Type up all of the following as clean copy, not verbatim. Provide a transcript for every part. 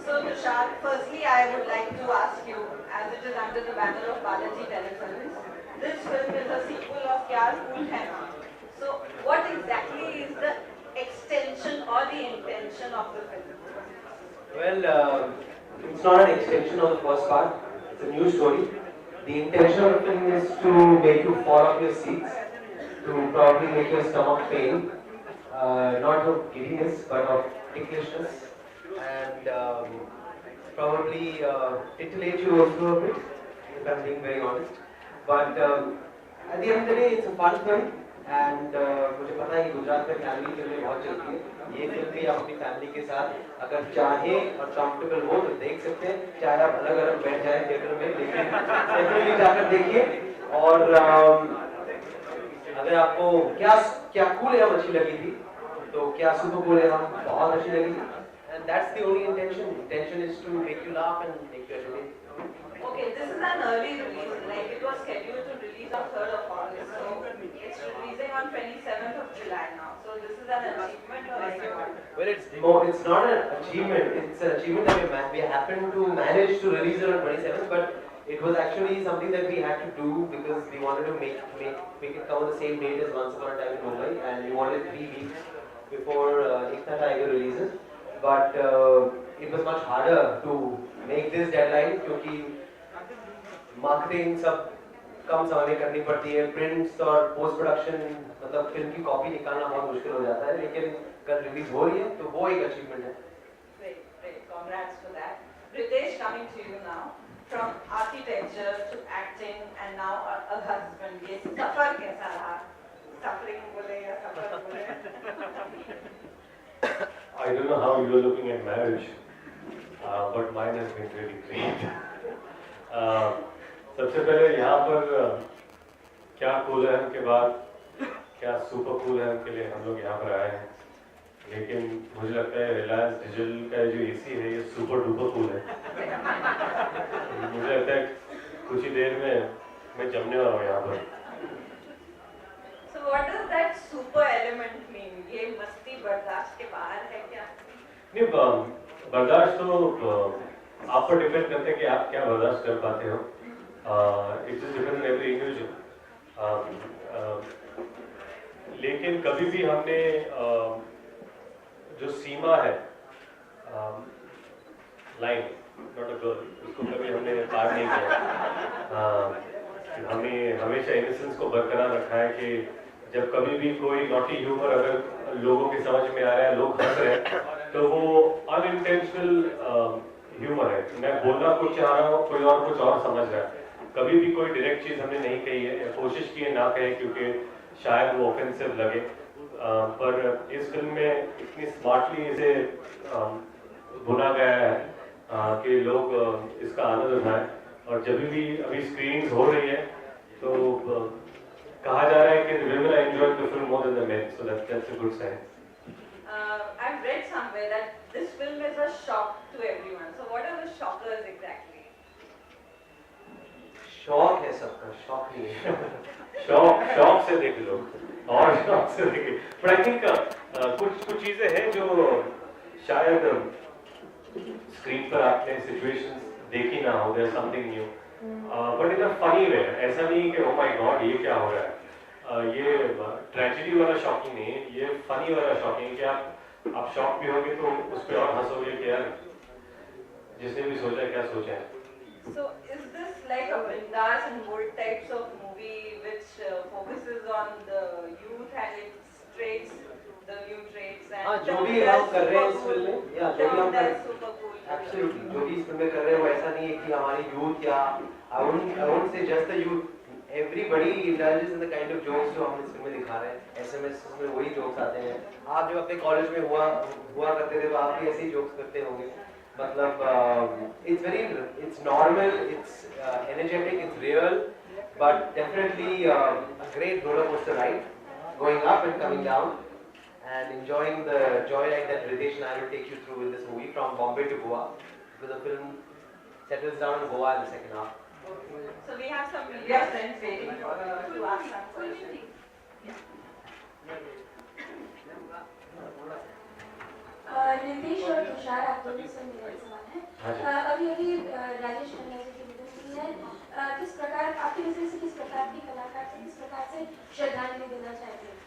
So Tushar, firstly I would like to ask you, as it is under the banner of Balaji Telefilms, this film is a sequel of Kyar Phool Hai Na. So what exactly is the extension or the intention of the film? Well, it's not an extension of the first part. It's a new story. The intention of the film is to make you fall off your seats, to probably make your stomach pain, not of giddiness, but of ticklishness, and probably titillate you also a bit, if I'm being very honest. But at the end of the day, it's a fun film. And मुझे पता है कि गुजरात में family फिल्में बहुत चलती है। ये फिल्म भी आप अपनी फैमिली के साथ अगर चाहें और कंफर्टेबल हो तो देख सकते हैं, चाहे आप अलग अलग बैठ जाए थिएटर में, लेकिन डेफिनेटली जाकर देखिए। और अगर आपको क्या क्या कूल है अच्छी लगी थी, तो क्या सुपर कूल है बहुत अच्छी लगी थी। And that's the only intention. Intention is to make you laugh and make you entertain. Okay, this is an early release, like it was scheduled to release on 3rd of August, so it's releasing on 27th of July now. So this is an achievement or like what? Well, it's not an achievement. It's an achievement that we happened to manage to release it on 27th, but it was actually something that we had to do because we wanted to make it cover the same date as Once Upon a Time in Mumbai, and we wanted 3 weeks before Ekta Tiger releases. But it was much harder to make this deadline क्योंकि marketing सब कम समय में करनी पड़ती है, prints और post production, मतलब film की कॉपी निकालना बहुत मुश्किल हो जाता है, लेकिन कल रिलीज हो रही है तो वो एक अचीवमेंट है। Great, great, congrats for that. Ritesh, coming to you now, from architecture to acting and now a husband, ये सफर कैसा रहा? Suffering बोले या सफर बोले? I don't know how you're looking at marriage, but mine has been really great. सबसे पहले यहाँ पर क्या कूल है के बाद क्या सुपर कूल है के लिए हम लोग यहाँ पर आए हैं, लेकिन मुझे लगता है रिलायंस डिजिटल का जो एसी है ये सुपर डुपर कूल है। मुझे लगता है कुछ ही देर में मैं जमने वाला हूँ यहाँ पर। So what does that super element mean? ये मस्ती बर्दाश्त के बाहर है क्या? नहीं, बर्दाश्त तो आप पर डिपेंड करते हैं कि आप क्या बर्दाश्त कर पाते हो। It is depend on every individual. लेकिन कभी भी हमने जो सीमा है, लाइन नॉट अ गर्ल, उसको कभी हमने पार नहीं किया। हमें हमेशा इनोसेंस को बरकरार रखा है कि जब कभी भी कोई नॉटी ह्यूमर अगर लोगों की समझ में आ रहा है, लोग हंस रहे हैं, तो वो अनइंटेंशनल ह्यूमर है। मैं बोलना कुछ चाह रहा हूँ, कोई और कुछ और समझ रहा है। कभी भी कोई डायरेक्ट चीज़ हमने नहीं कही है या कोशिश की है ना कहे, क्योंकि शायद वो ऑफेंसिव लगे। पर इस फिल्म में इतनी स्मार्टली इसे बुना गया है कि लोग इसका आनंद उठाएं। और जब भी अभी स्क्रीनिंग हो रही है तो कहा जा रहा है कि women are enjoying the film more than the men, so that's a good sign. I've read somewhere that this film is a shock to everyone. So what are the shockers exactly? शौक है सबका, शौक नहीं है। शौक से देख लो और शौक से देख। बट आई थिंक कुछ चीजें हैं जो शायद स्क्रीन पर आपने सिचुएशंस देखी ना हो, there something new, but in a funny way. ऐसा नहीं कि ओह माय गॉड ये क्या हो रहा है। ये ट्रेजेडी वाला शॉकिंग नहीं है, ये फनी वाला शॉकिंग कि आप शॉक भी होंगे तो उस पर और हंसोगे कि यार जिसने भी सोचा क्या सोचा है। So is this like a Bindas and Bold types of movie which focuses on the youth and its traits, the new traits and जो भी हम कर रहे हैं इस फिल्म में, या जो भी हम कर super cool. एब्सोल्युटली जो भी इस फिल्म में कर रहे हैं वो ऐसा नहीं है कि हमारी यूथ या I won't say just the youth, everybody indulges in the kind of jokes जो हम इस फिल्म में दिखा रहे हैं। एसएमएस में वही जोक्स आते हैं। आप जब अपने कॉलेज में हुआ करते थे तो आप भी ऐसे ही जोक्स करते होंगे। मतलब it's normal, it's energetic, it's real, but definitely a great roller coaster ride, going up and coming down, and enjoying the joyride that Ritesh and I will take you through in this movie from Bombay to Goa, because the film settles down in Goa in the second half. So we have some media friends waiting to ask some questions. Nitish or Tushar, Tushar, आप दोनों से मेरा एक सवाल है। हाँ जी। अभी अभी राजेश खन्ना जी की निधन हुई है। किस प्रकार आपकी नजर से किस प्रकार की कलाकार से किस प्रकार से श्रद्धांजलि देना चाहते हैं?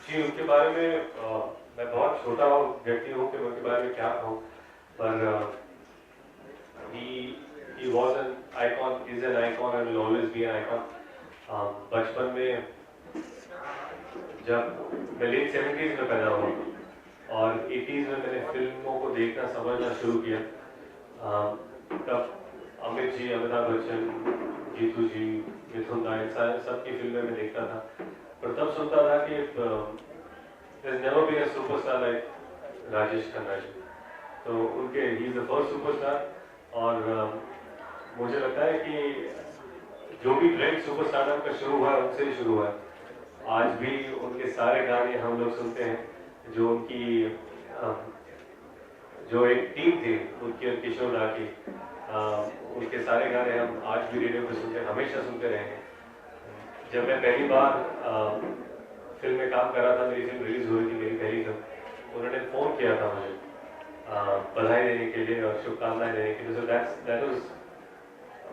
जी, उनके बारे में मैं बहुत छोटा व्यक्ति हूँ कि मैं उनके बारे में क्या कहूँ, पर he was an icon, is an icon and will always be an icon. बचपन में जब मैं लेट 70s में पैदा हुआ और 80s में मैंने फिल्मों को देखना समझना शुरू किया, तब अमित जी, अमिताभ बच्चन, जीतू जी, मिथुन दा, सबकी फिल्में मैं देखता था, पर तब सुनता था कि there's never been a superstar like Rajesh Khanna ji. तो उनके he is the first superstar और मुझे लगता है कि जो भी ट्रेंड सुपरस्टारडम का शुरू हुआ उनसे ही शुरू हुआ। आज भी उनके सारे गाने हम लोग सुनते हैं, जो उनकी जो एक टीम थी उनकी और किशोर दा की, उनके सारे गाने हम आज भी रेडियो पे सुनते हैं, हमेशा सुनते रहे हैं। जब मैं पहली बार फिल्म में काम कर रहा था, मेरी फिल्म रिलीज हुई थी, मेरी पहली फिल्म, उन्होंने फ़ोन किया था मुझे बधाई देने के लिए और शुभकामनाएं देने के लिए। सो that was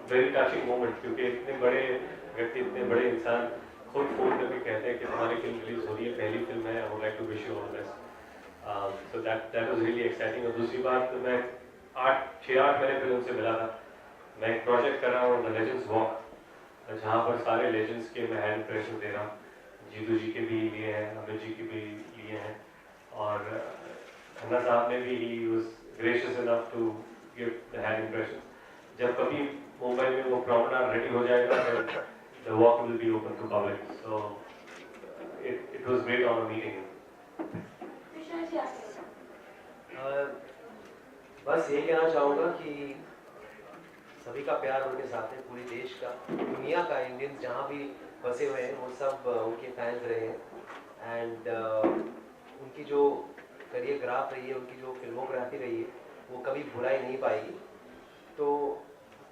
very touching moment, क्योंकि इतने बड़े व्यक्ति, इतने बड़े इंसान खुद फ़ोन करके कहते हैं कि तुम्हारी फिल्म रिलीज हो रही है, पहली फिल्म है, I would like to wish you all the best. So that was really exciting. और दूसरी बात, तो मैं 6-8 महीने पहले उनसे मिला था। मैं एक प्रोजेक्ट कर रहा हूँ, द लेजेंड्स वॉक, जहाँ पर सारे लेजेंड्स के मैं हैंड इम्प्रेशन दे रहा हूँ। जीतू जी के भी लिए हैं, अमित जी के भी लिए हैं, और खन्ना साहब ने भी he was gracious enough to give the hand impression. जब कभी मुंबई में वो प्रॉमनाड रेडी हो जाएगा, the walk will be open to public. So it was great honour meeting him. Tushar ji, आप बस ये कहना चाहूँगा कि सभी का प्यार उनके साथ है, पूरे देश का, दुनिया का, इंडियंस जहाँ भी बसे हुए हैं वो सब उनके फैंस रहे हैं। एंड उनकी जो करियर ग्राफ रही है, उनकी जो फिल्मोग्राफी रही है, वो कभी भुलाई नहीं पाएगी। तो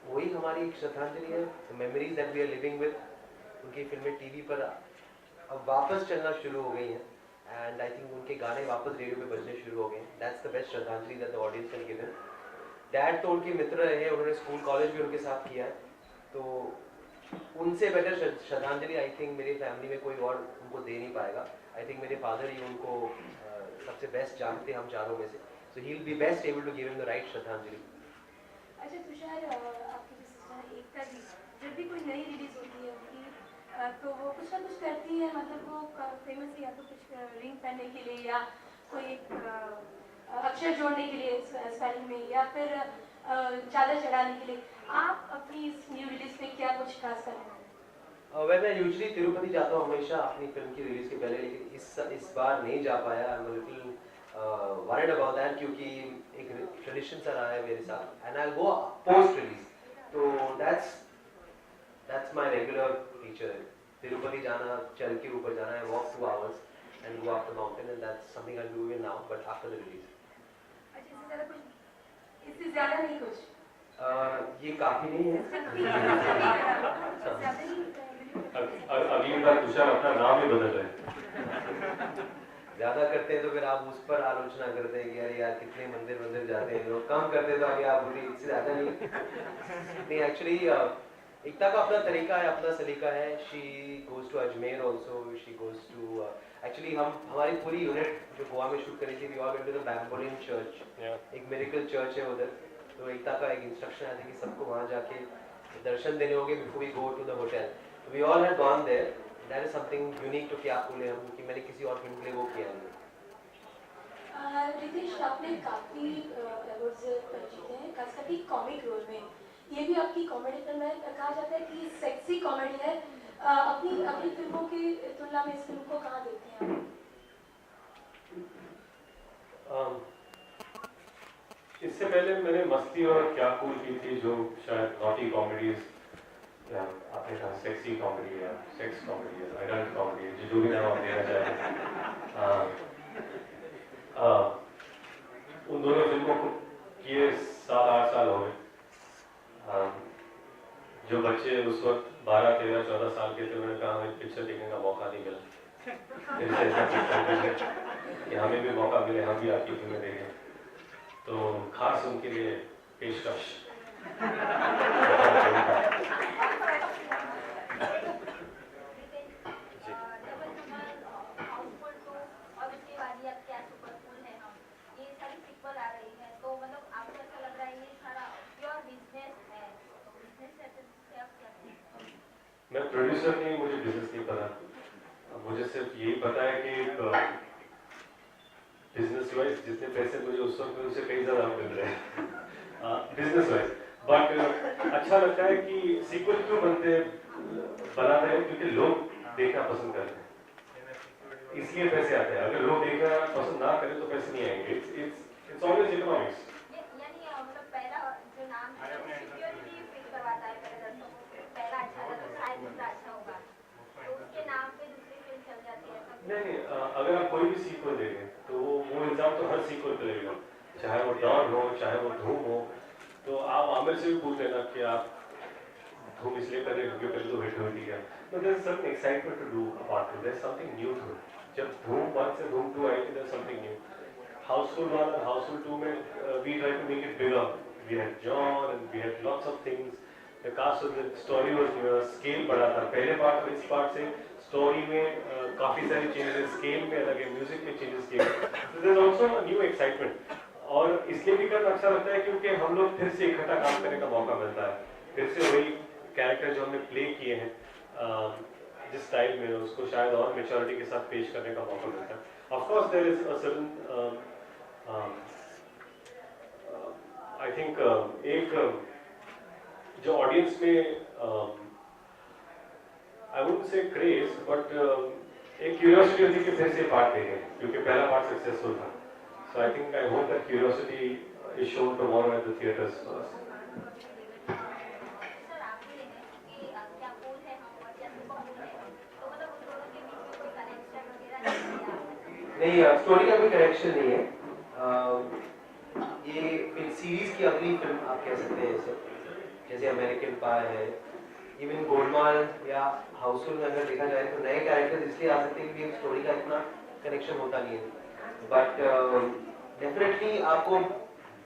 वही हमारी एक श्रद्धांजलि है, memories that we are living with. उनकी फिल्में टीवी पर अब वापस चलना शुरू हो गई हैं, एंड आई थिंक उनके गाने वापस रेडियो पे बजने शुरू हो गए हैं। दैट्स द बेस्ट श्रद्धांजलि that the audience can give him. Dad तो उनके मित्र रहे हैं, उन्होंने स्कूल कॉलेज भी उनके साथ किया है, तो उनसे बेटर श्रद्धांजलि आई थिंक मेरी फैमिली में कोई और उनको दे नहीं पाएगा। आई थिंक मेरे फादर ही उनको सबसे बेस्ट जानते हैं हम चारों में से, so he will be best able to give him the right श्रद्धांजलि। अच्छा तुषार, आपकी जो सिस्टर एकता जी, जब भी कोई नई रिलीज होती है उनकी, तो वो कुछ ना कुछ करती है, मतलब वो फेमस या तो कुछ रिंग पहनने के लिए या कोई एक अक्षर जोड़ने के लिए स्पेलिंग में, या फिर चादर चढ़ाने के लिए। आप अपनी इस न्यू रिलीज में क्या कुछ खास कर रहे हैं? मैं यूजुअली तिरुपति जाता हूँ हमेशा अपनी फिल्म की रिलीज के पहले, लेकिन इस बार नहीं जा पाया। I am little worried about that, क्योंकि एक ट्रेडिशन सा रहा है मेरे साथ, and I will go post release. तो that's my regular feature, Tirupati जाना, चल के ऊपर जाना है, walk 2 hours and go up the mountain, and that's something I'll do even now, but after the release. इससे ज़्यादा नहीं कुछ? ये काफी नहीं है। अगली बार तुषार अपना नाम ही बदल रहे हैं। ज्यादा करते हैं तो फिर आप उस पर आलोचना करते हैं कि अरे यार कितने मंदिर जाते हैं लोग, कम करते तो अभी आप बोलिए इससे ज्यादा नहीं। एक्चुअली एकता का अपना तरीका है, अपना सलीका है। She goes to Ajmer also, she goes to actually हमारी पूरी यूनिट जो गोवा में शूट करी थी, we all went to the Bambolim church, एक मिरेकल चर्च है उधर। तो एकता का एक इंस्ट्रक्शन आया था कि सबको वहाँ जाके दर्शन देने होंगे before we go to the hotel. We all had gone there, that is something unique to क्या बोले हम, कि मैंने किसी और फिल्म के लिए वो किया नहीं। रितेश, आपने काफ़ी अवार्ड्स जीते हैं, खास करके कॉमिक रोल में। ये भी आपकी कॉमेडी फिल्म है, कहा जाता है कि सेक्सी कॉमेडी है। अपनी फिल्मों की तुलना में इस फिल्म को कहाँ देखते हैं आप? इससे पहले मैंने मस्ती और क्या कूल की थी, जो शायद नॉटी कॉमेडीज, या आपने कहा सेक्सी कॉमेडी या सेक्स कॉमेडी या एडल्ट कॉमेडी, जो भी नाम आप देना चाहें। उन दोनों फिल्मों को किए 7-8 साल हो गए। जो बच्चे उस वक्त 12, 13, 14 साल के थे, उन्होंने कहा हमें पिक्चर देखने का मौका नहीं मिला। कि हमें भी मौका मिले, हम भी आपकी फिल्में देखें। तो खास उनके लिए पेशकश। मैं प्रोड्यूसर नहीं, मुझे बिजनेस नहीं पता। मुझे सिर्फ यही पता है कि बिजनेस वाइज जितने पैसे मुझे उस वक्त में उसे कई ज़्यादा मिल रहे हैं बिजनेस वाइज। बट अच्छा लगता है कि सीक्वल क्यों बनाते हैं, क्योंकि लोग देखना पसंद करते हैं, इसलिए पैसे आते हैं। अगर लोग देखना पसंद ना करें तो पैसे नहीं आएंगे। It's always economics. नहीं, अगर आप कोई भी सीक्वल देखें तो वो इल्ज़ाम तो हर सीक्वल पे लगेगा, चाहे वो डॉन हो, चाहे वो धूम हो। तो आप आमिर से भी पूछ लेना कि आप धूम इसलिए कर रहे हैं क्योंकि पहले तो हिट हुई थी क्या। तो there is something excitement to do apart too, there is something new to it. जब धूम 1 से धूम 2 आई थी, there is something new. Housefull 1 और हाउसफुल 2 में we try to make it bigger. We had John and we had lots of things. The cast of the story was new, scale बड़ा था। पहले part और इस पार्ट से स्टोरी में काफ़ी सारी चेंजेस, स्केल में अलग है, म्यूजिक में चेंजेस किए। तो there is also a new excitement. और इसलिए भी करना अच्छा लगता है क्योंकि हम लोग फिर से इकट्ठा काम करने का मौका मिलता है। फिर से वही कैरेक्टर जो हमने प्ले किए हैं जिस स्टाइल में, उसको शायद और मैच्योरिटी के साथ पेश करने का मौका मिलता है। Of course there is a certain I think एक जो ऑडियंस में I wouldn't say craze but एक क्यूरियोसिटी होती है कि फिर से पार्ट देखें, क्योंकि पहला पार्ट सक्सेसफुल था। So I think I hope that curiosity is shown tomorrow at the theatres first. नहीं, स्टोरी का कोई कनेक्शन नहीं है। ये सीरीज की अगली फिल्म आप कह सकते हैं इसे, जैसे अमेरिकन पाई है, इवन गोलमाल या हाउसफुल में अगर देखा जाए तो नए कैरेक्टर्स इसलिए आ सकते हैं क्योंकि स्टोरी का इतना कनेक्शन होता नहीं है। बट डेफिनेटली आपको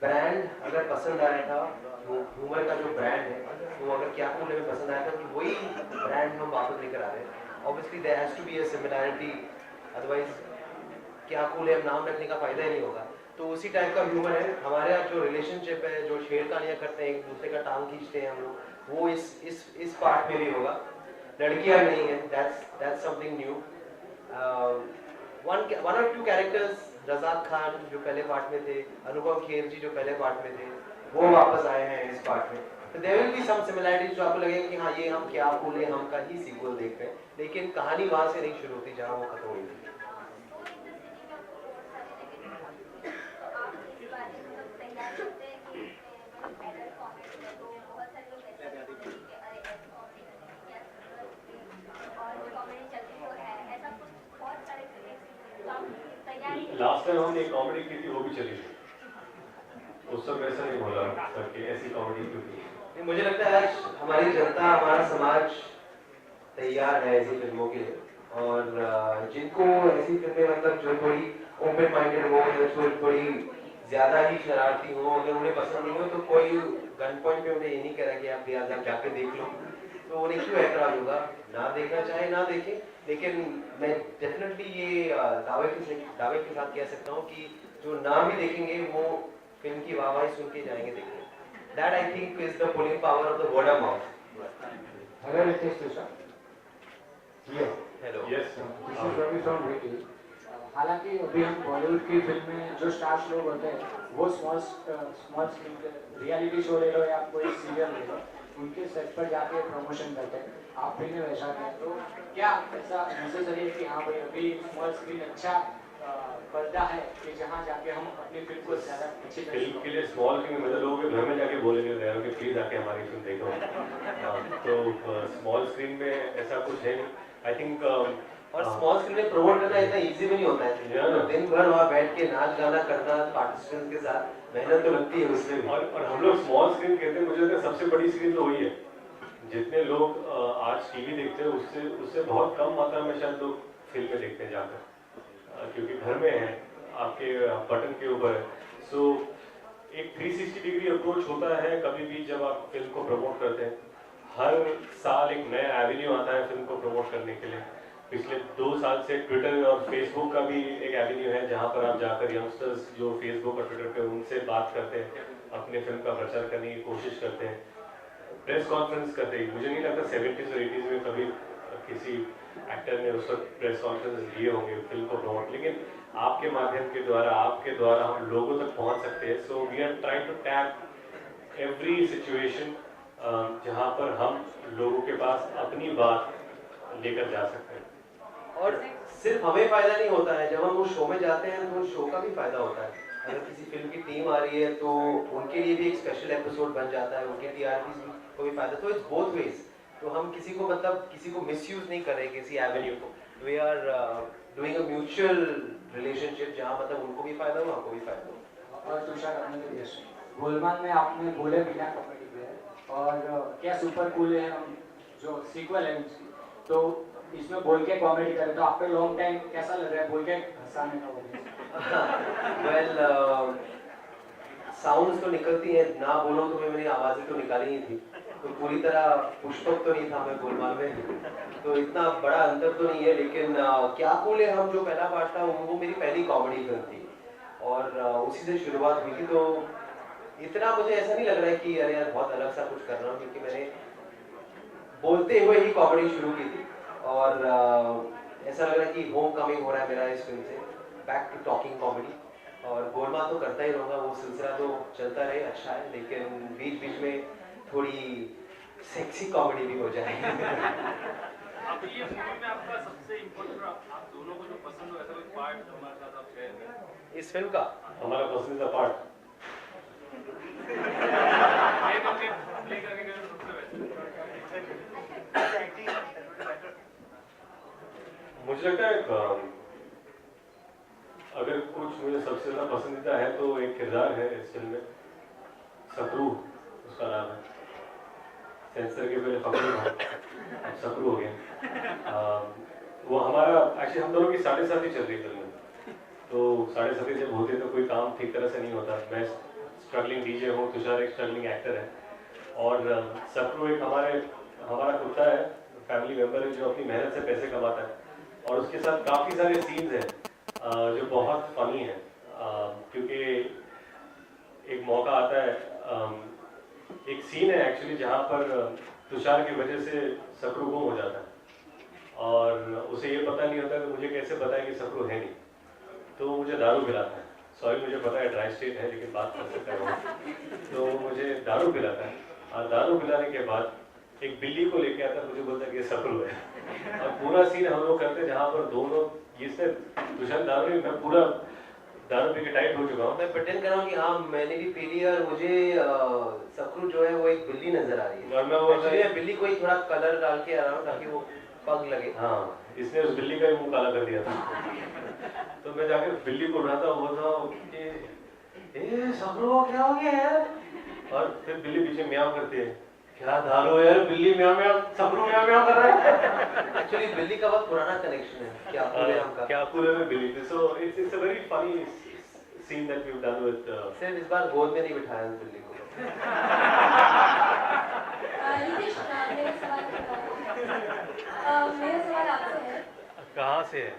ब्रांड अगर पसंद आया था, ह्यूमर का जो ब्रांड है वो अगर क्या कूल में पसंद आया था कि वही ब्रांड हम वापस लेकर आ रहे हैं। Obviously there has to be a similarity, otherwise क्या कूल है नाम रखने का फायदा ही नहीं होगा। तो उसी टाइप का ह्यूमर है हमारे यहाँ। जो रिलेशनशिप है, जो छेड़खानियाँ करते हैं, एक दूसरे का टांग खींचते हैं हम लोग, वो इस पार्ट में भी होगा। लड़कियाँ नहीं है, दैट्स समथिंग न्यू। वन और टू कैरेक्टर्स, रज़ाक खान जो पहले पार्ट में थे, अनुभव खेर जी जो पहले पार्ट में थे, वो वापस आए हैं इस पार्ट में। तो there will be some similarities जो आपको लगेगा कि हाँ ये हम क्या कूल है, हम का ही सीक्वल देख रहे हैं, लेकिन कहानी वहाँ से नहीं शुरू होती जहाँ वो खत्म हुई थी। लास्ट टाइम हमने एक कॉमेडी की थी, वो भी चली थी। उस समय ऐसा नहीं बोला सर कि ऐसी कॉमेडी क्यों की। मुझे लगता है आज हमारी जनता, हमारा समाज तैयार है ऐसी फिल्मों के लिए। और जिनको ऐसी फिल्में मतलब जो थोड़ी ओपन माइंडेड हो या थोड़ी ज़्यादा ही शरारती हो, अगर उन्हें पसंद नहीं हो तो कोई गन पॉइंट पे उन्हें ये नहीं कह रहा कि आप जाके देख लो, तो उन्हें क्यों ऐतराज होगा। ना देखना चाहे ना देखें, लेकिन मैं डेफिनेटली ये दावे के साथ कह सकता हूँ कि जो ना भी देखेंगे वो फिल्म की वाहवाही सुन के जाएंगे देखने। That I think is the pulling power of the word of mouth. Hello, Ritesh Tusha. Yes. Hello. Yes. This is Ravi from VT. हालांकि अभी हम बॉलीवुड की फिल्म में जो स्टार्स लोग होते हैं वो स्मॉल स्क्रीन पे रियलिटी शो ले लो या कोई सीरियल ले लो, उनके सेट पर जाके प्रमोशन करते हैं। आप भी ने वैसा किया, तो क्या ऐसा नेसेसरी है कि हाँ भाई अभी स्मॉल स्क्रीन अच्छा पर्दा है कि जहाँ जाके हम अपनी फिल्म को ज़्यादा अच्छी फिल्म के लिए स्मॉल स्क्रीन मतलब लोगों के घर में जाके बोलेंगे कि प्लीज आके हमारी फिल्म देखो। तो स्मॉल स्क्रीन में ऐसा कुछ है नहीं आई थिंक। और स्मॉल स्क्रीन में प्रमोट करना इतना इजी भी नहीं होता है। दिन भर वहाँ बैठ के नाच गाना करना पार्टिसिपेंट्स के साथ, मेहनत तो लगती है उसमें भी। और हम लोग स्मॉल स्क्रीन कहते हैं, मुझे लगता है सबसे बड़ी स्क्रीन तो वही है। जितने लोग आज टीवी देखते हैं उससे बहुत कम मात्रा में शायद लोग फिल्में देखते हैं जाकर। क्योंकि घर में है, आपके बटन के ऊपर है। सो एक 360 डिग्री अप्रोच होता है कभी भी जब आप फिल्म को प्रमोट करते हैं। हर साल एक नया एवेन्यू आता है फिल्म को प्रमोट करने के लिए। पिछले 2 साल से ट्विटर और फेसबुक का भी एक एवेन्यू है जहां पर आप जाकर यंगस्टर्स जो फेसबुक और ट्विटर पे उनसे बात करते हैं, अपने फिल्म का प्रचार करने की कोशिश करते हैं, प्रेस कॉन्फ्रेंस करते हैं। मुझे नहीं लगता 70s और 80s में कभी किसी एक्टर ने उस वक्त प्रेस कॉन्फ्रेंस लिए होंगे फिल्म को प्रमोट, लेकिन आपके माध्यम के द्वारा, आपके द्वारा हम लोगों तक पहुंच सकते हैं। So we are trying to tap every situation जहां पर हम लोगों के पास अपनी बात लेकर जा सकते हैं। और सिर्फ हमें फायदा नहीं होता है, जब हम उस शो में जाते हैं तो उस शो का भी फायदा होता है। अगर किसी फिल्म की टीम आ रही है तो उनके लिए भी एक स्पेशल एपिसोड बन जाता है, उनके टीआरपी को भी फायदा। तो इट्स बोथ वेज। तो हम किसी को मतलब किसी को मिसयूज नहीं कर रहे किसी एवेन्यू को। We are doing a mutual relationship जहाँ मतलब उनको भी फायदा हो, हमको भी फायदा हो। और तुषार, अपने गोलमाल में आपने बोले बिना कॉमेडी पे है और क्या सुपर कूल है हम जो सीक्वल है उसकी, तो इसमें बोल के कॉमेडी करें तो आफ्टर लॉन्ग टाइम कैसा लग रहा है बोल के हंसाने का? वेल साउंड्स तो निकलती है, ना बोलो तो मेरी आवाज़ें तो निकाली ही थी, तो पूरी तरह पुष्पक तो नहीं था मैं गोलमाल में, तो इतना बड़ा अंतर तो नहीं है। लेकिन क्या कूल है हम जो पहला पार्ट था वो मेरी पहली कॉमेडी फिल्म थी और उसी से शुरुआत हुई थी। तो इतना मुझे ऐसा नहीं लग रहा है कि अरे यार बहुत अलग सा कुछ कर रहा हूँ, क्योंकि मैंने बोलते हुए ही कॉमेडी शुरू की थी और ऐसा लग रहा है कि होम कमिंग हो रहा है मेरा इस फिल्म से, बैक टू टॉकिंग कॉमेडी। और गोलमाल तो करता ही रहूँगा, वो सिलसिला तो चलता रहे, अच्छा है, लेकिन बीच बीच में थोड़ी सेक्सी कॉमेडी भी हो जाए। अब ये मूवी में आपका सबसे इम्पोर्टेंट आप दोनों को जो पसंद हो ऐसा कोई पार्ट हमारे साथ आप शेयर करें? इस फिल्म का हमारा पसंदीदा पार्ट प्ले करके गए तो सबसे मुझे लगता है अगर कुछ मुझे सबसे ज्यादा पसंदीदा है तो एक किरदार है इस फिल्म में, सकरू उसका नाम है। सेंसर के पहले फकरू था, अब सकरू हो गया। वो हमारा एक्चुअली हम दोनों की 7.5 ही चल रही फिल्म में, तो 7.5 जब होते तो कोई काम ठीक तरह से नहीं होता। मैं स्ट्रगलिंग डीजे हूँ, तुषार एक स्ट्रगलिंग एक्टर है और सकरू एक हमारा कुत्ता है, फैमिली मेम्बर है जो अपनी मेहनत से पैसे कमाता है और उसके साथ काफ़ी सारे सीन्स हैं जो बहुत फनी है, क्योंकि एक मौका आता है, एक सीन है एक्चुअली जहाँ पर तुषार की वजह से सकरू गुम हो जाता है और उसे ये पता नहीं होता कि मुझे कैसे पता है कि सकरू है नहीं, तो मुझे दारू पिलाता है। सॉरी मुझे पता है ड्राई स्टेट है लेकिन बात कर सकता है। तो मुझे दारू पिलाता है और दारू पिलाने के बाद एक बिल्ली को लेके आता है, मुझे बोलता है कि ये सकरू है और पूरा सीन हम लोग करते हैं जहाँ पर दोनों ये से तुषार दारू नहीं, मैं पूरा दारू पी के टाइट हो चुका हूँ। मैं प्रिटेंड कर रहा हूँ कि हाँ मैंने भी पी ली और मुझे सकरू जो है वो एक बिल्ली नजर आ रही है और मैं वो बिल्ली को ही थोड़ा कलर डाल के आ रहा हूँ ताकि वो पग लगे। हाँ, इसने उस बिल्ली का ही मुंह काला कर दिया था। तो मैं जाकर बिल्ली को उठाता हुआ था, ए सकरू क्या हो गया यार, और फिर बिल्ली पीछे म्याऊं करती है, क्या दारू यार, बिल्ली म्याऊं म्याऊं, सकरू म्याऊं म्याऊं कर रहा है। एक्चुअली बिल्ली का बहुत पुराना कनेक्शन है क्या पूरे हम का, क्या पूरे में बिल्ली थी। So it's a very funny scene that we have done with. सिर्फ इस बार गोद में नहीं बिठाया उस बिल्ली को। रितेश, मेरा सवाल आपसे है। कहाँ से है?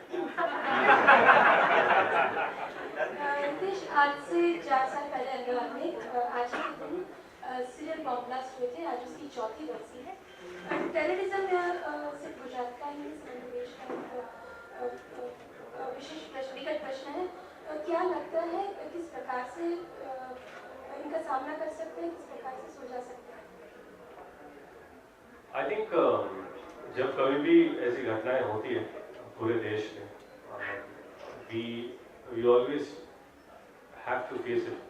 रितेश, आज से 4 साल पहले अहमदाबाद में आज के दिन सीरियल बॉम्ब ब्लास्ट हुए थे, आज उसकी 4थी बरसी है। टेररिज्म में सिर्फ गुजरात का ही देश का विशेष प्रश्न, विकट प्रश्न है, क्या लगता है किस प्रकार से इनका सामना कर सकते हैं, किस प्रकार से सुलझा सकते हैं? आई थिंक जब कभी भी ऐसी घटनाएं होती है पूरे देश में, we always have to face it.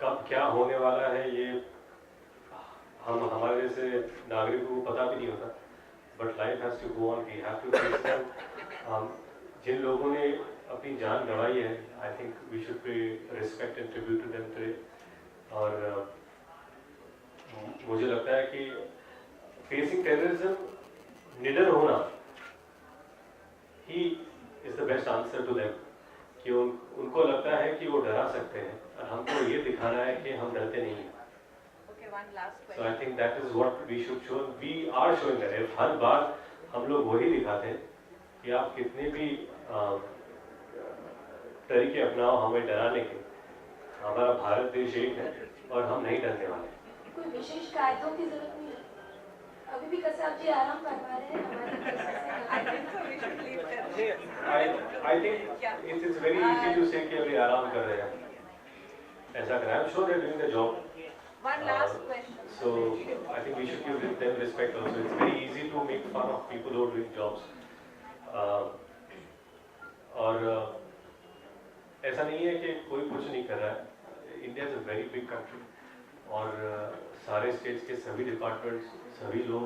कब क्या होने वाला है ये हमारे जैसे नागरिकों को पता भी नहीं होता, but life has to go on, we have to face them. जिन लोगों ने अपनी जान गंवाई है, I think we should pay respect and tribute to them today. और मुझे लगता है कि फेसिंग टेररिज्म, निडर होना he is the best answer to them. कि उनको लगता है कि वो डरा सकते हैं और हमको ये दिखाना है कि हम डरते नहीं हैं. Okay, one last So I question. think that is what we should show. We are showing that. हर बार हम लोग वही दिखाते हैं कि आप कितने भी तरीके अपनाओ हमें डराने के, हमारा भारत देश एक है और हम नहीं डरने वाले. कोई विशेष कायदों की जरूरत नहीं है. अभी भी कसाब जी आराम करवा रहे हैं हमारी तरफ से. I think so. We should leave there. I think it is very easy to say कि अभी आराम कर रहे हैं. ऐसा करें. I'm sure they're doing the job. One last question. So I think we should give them respect also. It's very easy to make fun of people who are doing jobs. और ऐसा नहीं है कि कोई कुछ नहीं कर रहा है. India is a very big country और सारे स्टेट्स के सभी डिपार्टमेंट्स, सभी लोग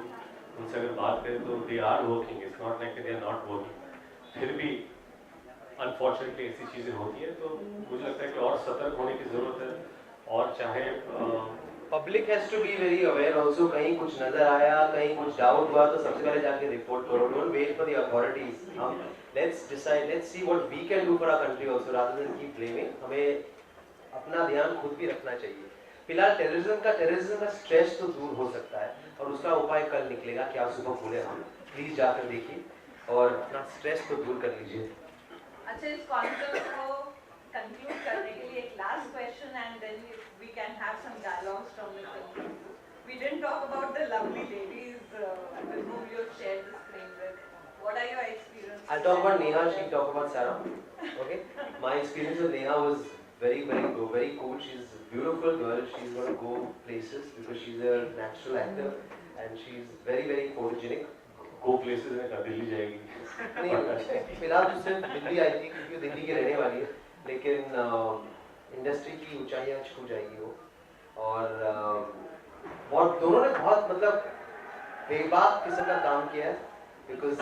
उनसे अगर बात करें तो they are working. It's not like they are not working. फिर भी अनफॉर्चुनेटली ऐसी चीज़ें होती हैं तो मुझे लगता है कि और सतर्क होने की ज़रूरत है. और चाहे public has to be very aware also. कहीं कुछ नजर आया, कहीं कुछ डाउट हुआ तो सबसे पहले जाके रिपोर्ट करो. Don't wait for the authorities. हम let's decide, let's see what we can do for our country also rather than keep blaming. हमें अपना ध्यान खुद भी रखना चाहिए. फिलहाल टेररिज्म का स्ट्रेस तो दूर हो सकता है और उसका उपाय कल निकलेगा. क्या सुबह बोले हम प्लीज जाकर देखिए और अपना स्ट्रेस को दूर कर लीजिए. अच्छा, इस कॉन्फ्रेंस को कंक्लूड करने के लिए एक last question and then we can have some dialogues from the film. We didn't talk about the lovely ladies with whom you shared the screen with. What are your experiences? I'll talk about Neha, she'll talk about Sarah. Okay? My experience with Neha was very cool. She's a beautiful girl. She's going to go places because she's a natural actor and she's very photogenic. go places में दिल्ली जाएगी. नहीं, फिलहाल तो सिर्फ दिल्ली आई थी क्योंकि दिल्ली की रहने वाली है. लेकिन इंडस्ट्री की ऊंचाइयां छू जाएगी वो. और बहुत दोनों ने बहुत मतलब बेबाक किस्म का काम किया है. Because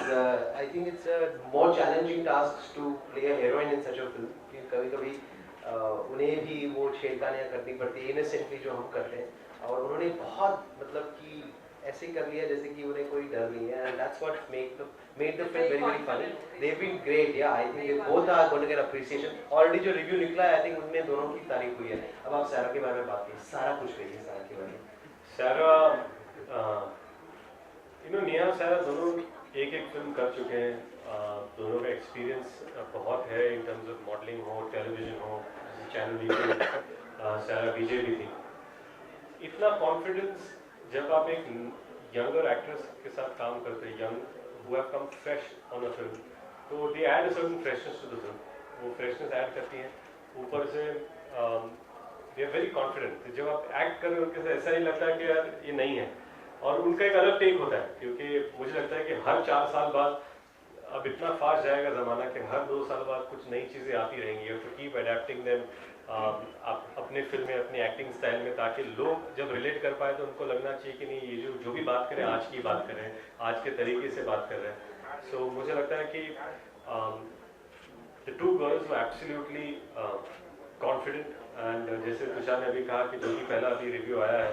I think it's a more challenging task to play a heroine in such a film. कि कभी-कभी उन्हें भी वो छेड़खानियां करनी पड़ती है innocently जो हम करते हैं. और उन्होंने बहुत मतलब कि ऐसे कर लिया जैसे कि उन्हें कोई डर नहीं है. And that's what made the film very funny. They've been great. Yeah, I think they both are going to get appreciation. Already जो review निकला है, I think उनमें दोनों की तारीफ हुई है. अब आप सारा के बारे में बात कीजिए. सारा कुछ कहिए सारा के बारे में. सारा नेहा सारा दोनों एक फिल्म कर चुके हैं. दोनों का एक्सपीरियंस बहुत है इन टर्म्स ऑफ मॉडलिंग हो, टेलीविजन हो, चैनल भी. सारा विजय भी थी. इतना कॉन्फिडेंस जब आप एक यंगर एक्ट्रेस के साथ काम करते हैं, young who have come fresh on a film, तो they add a certain freshness to the film. वो फ्रेशनेस ऐड करती हैं. ऊपर से they are very confident. जब आप एक्ट कर रहे हो उनके साथ ऐसा नहीं लगता कि यार ये नहीं है. और उनका एक अलग टेक होता है क्योंकि मुझे लगता है कि हर 4 साल बाद अब इतना फास्ट जाएगा ज़माना कि हर 2 साल बाद कुछ नई चीज़ें आती रहेंगी. तो कीप अडेप्टिंग देम अपने फिल्म में, अपनी एक्टिंग स्टाइल में, ताकि लोग जब रिलेट कर पाए तो उनको लगना चाहिए कि नहीं ये जो भी बात करें आज की बात कर रहे हैं, आज के तरीके से बात कर रहे हैं. सो मुझे लगता है कि the two girls were absolutely confident. And जैसे तुषार ने अभी कहा कि जो भी पहला अभी रिव्यू आया है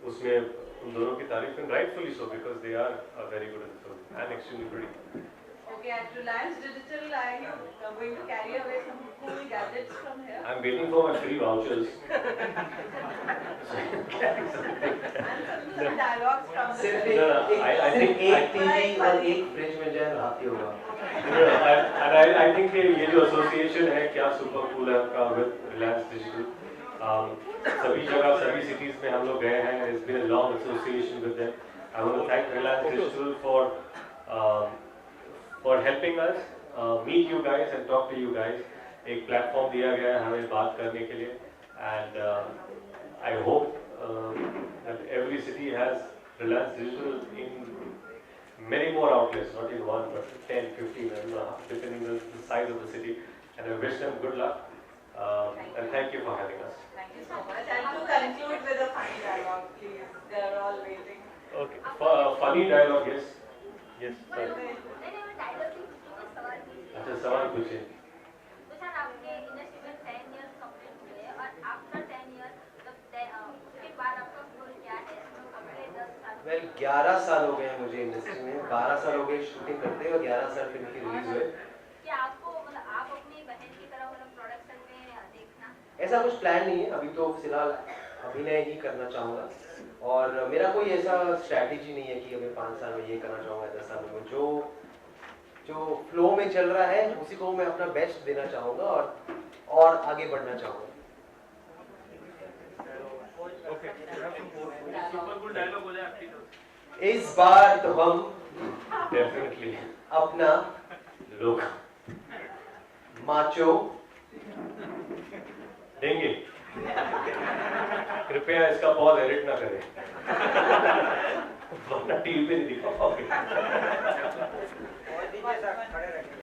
उसमें उन दोनों की तारीफ में rightfully so because they are very good in film and extremely pretty. Okay, at Reliance Digital, are you going to carry away some cool gadgets from here? I'm waiting for my free vouchers. And some dialogues from the सिर्फ film. I think एक TV और एक fridge में जाए रात ही होगा. and I think ये जो एसोसिएशन है क्या सुपर कूल है आपका विद रिलायंस डिजिटल. सभी जगह सभी सिटीज में हम लोग गए हैं. It's been a long association with them. I want to thank Reliance Digital for helping us meet you guys and talk to you guys. एक प्लेटफॉर्म दिया गया है हमें बात करने के लिए. And I hope that every city has Reliance Digital in many more outlets, not in one, but 10, 15, depending on the size of the city. And I wish them good luck. And thank you for having us. Thank you so much. And to conclude with a funny dialogue, please. They are all waiting. Okay. Funny dialogue, yes. Yes. Sorry. अच्छा सवाल पूछिए. आपके industry में 10 years complete हुए हैं और after 10 years उसके बाद आपका गोल क्या है? अगले 10 साल. वेल 11 साल हो गए हैं मुझे इंडस्ट्री में. 12 साल हो गए शूटिंग करते और 11 साल फिल्म की रिलीज हुए। क्या आपको मतलब आप अपनी बहन की तरह मतलब प्रोडक्शन में देखना? ऐसा कुछ प्लान नहीं है अभी, तो फिलहाल अभिनय ही करना चाहूँगा और मेरा कोई ऐसा स्ट्रैटेजी नहीं है कि अभी 5 साल में ये करना चाहूँगा, 10 साल में जो फ्लो में चल रहा है उसी को मैं अपना बेस्ट देना चाहूँगा और आगे बढ़ना चाहूँगा। सुपर गुड डायलॉग हो जाए आपकी तरफ। इस बार तो हम डेफिनेटली अपना लोग माचो देंगे। कृपया इसका पॉज एडिट ना करें, वरना टीवी पे नहीं दिखा पाओगे।